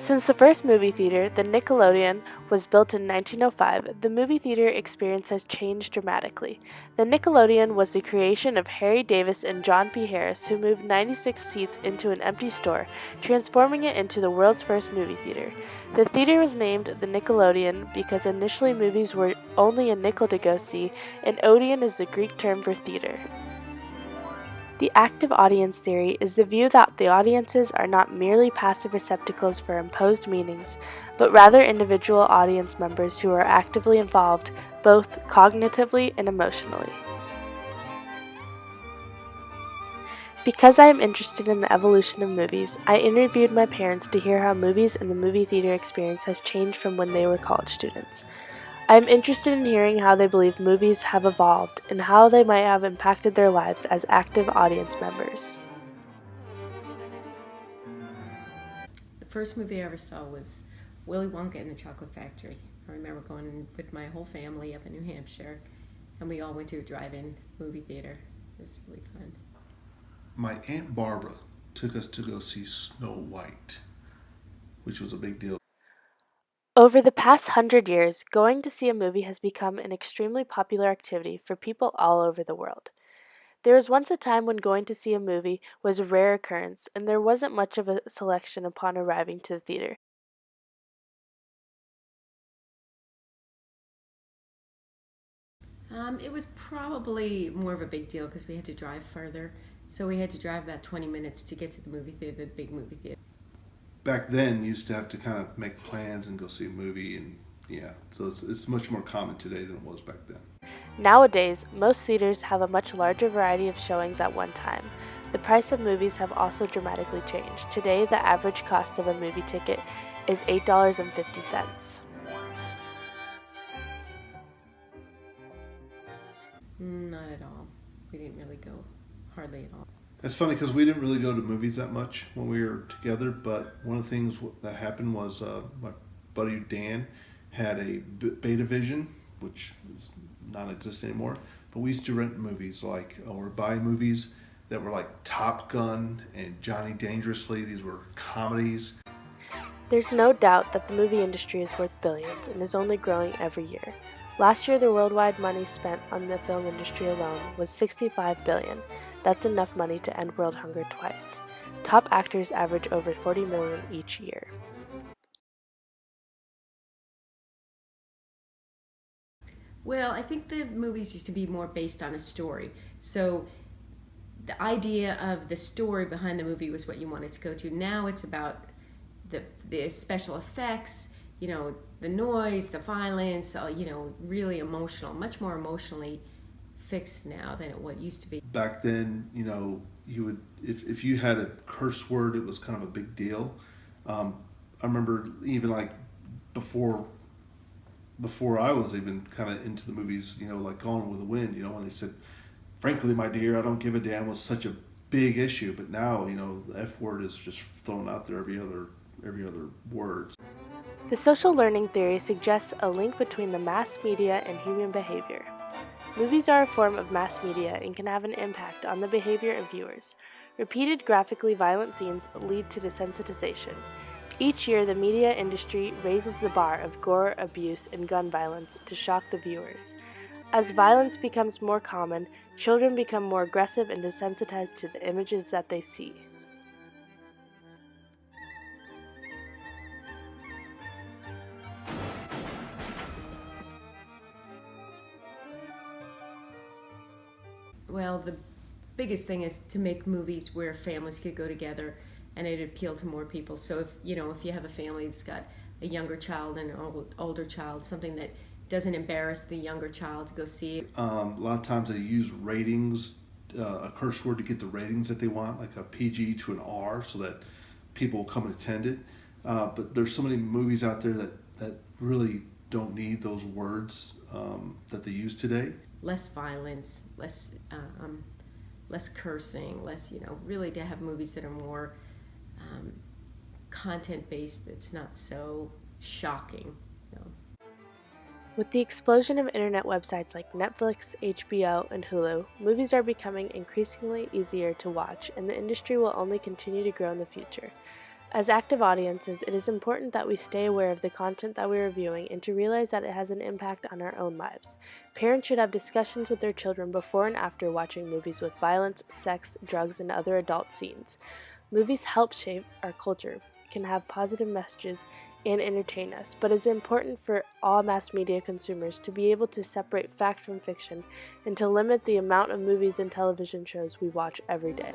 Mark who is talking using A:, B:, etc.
A: Since the first movie theater, the Nickelodeon, was built in 1905, the movie theater experience has changed dramatically. The Nickelodeon was the creation of Harry Davis and John P. Harris, who moved 96 seats into an empty store, transforming it into the world's first movie theater. The theater was named the Nickelodeon because initially movies were only a nickel to go see, and odeon is the Greek term for theater. The active audience theory is the view that the audiences are not merely passive receptacles for imposed meanings, but rather individual audience members who are actively involved, both cognitively and emotionally. Because I am interested in the evolution of movies, I interviewed my parents to hear how movies and the movie theater experience has changed from when they were college students. I am interested in hearing how they believe movies have evolved and how they might have impacted their lives as active audience members.
B: The first movie I ever saw was Willy Wonka and the Chocolate Factory. I remember going with my whole family up in New Hampshire, and we all went to a drive-in movie theater. It was really fun.
C: My Aunt Barbara took us to go see Snow White, which was a big deal.
A: Over the past 100 years, going to see a movie has become an extremely popular activity for people all over the world. There was once a time when going to see a movie was a rare occurrence, and there wasn't much of a selection upon arriving to the theater.
B: It was probably more of a big deal because we had to drive further. So we had to drive about 20 minutes to get to the movie theater, the big movie theater.
C: Back then, you used to have to kind of make plans and go see a movie, and so it's much more common today than it was back then.
A: Nowadays, most theaters have a much larger variety of showings at one time. The price of movies have also dramatically changed. Today, the average cost of a movie ticket is $8.50.
B: Not at all. We didn't really go hardly at all.
C: It's funny because we didn't really go to movies that much when we were together, but one of the things that happened was my buddy Dan had a Betavision, which is non-existent anymore, but we used to rent movies or buy movies that were like Top Gun and Johnny Dangerously. These were comedies.
A: There's no doubt that the movie industry is worth billions and is only growing every year. Last year, the worldwide money spent on the film industry alone was $65 billion. That's enough money to end world hunger twice. Top actors average over $40 million each year.
B: Well, I think the movies used to be more based on a story. So the idea of the story behind the movie was what you wanted to go to. Now it's about the special effects, the noise, the violence, really emotional, much more emotionally fixed now than what used to be.
C: Back then, you would if you had a curse word, it was kind of a big deal. I remember even like before I was even kind of into the movies, like Gone with the Wind, when they said, "Frankly, my dear, I don't give a damn," was such a big issue. But now, the F word is just thrown out there every other word.
A: The social learning theory suggests a link between the mass media and human behavior. Movies are a form of mass media and can have an impact on the behavior of viewers. Repeated graphically violent scenes lead to desensitization. Each year, the media industry raises the bar of gore, abuse, and gun violence to shock the viewers. As violence becomes more common, children become more aggressive and desensitized to the images that they see.
B: Well, the biggest thing is to make movies where families could go together and it appeal to more people. So if you have a family that's got a younger child and an older child, something that doesn't embarrass the younger child to go see.
C: A lot of times they use ratings, a curse word to get the ratings that they want, like a PG to an R, so that people will come and attend it. But there's so many movies out there that really don't need those words that they use today.
B: Less violence, less cursing, less, really to have movies that are more content-based, that's not so shocking.
A: With the explosion of internet websites like Netflix, HBO, and Hulu, movies are becoming increasingly easier to watch, and the industry will only continue to grow in the future. As active audiences, it is important that we stay aware of the content that we are viewing and to realize that it has an impact on our own lives. Parents should have discussions with their children before and after watching movies with violence, sex, drugs, and other adult scenes. Movies help shape our culture, can have positive messages, and entertain us, but it's important for all mass media consumers to be able to separate fact from fiction and to limit the amount of movies and television shows we watch every day.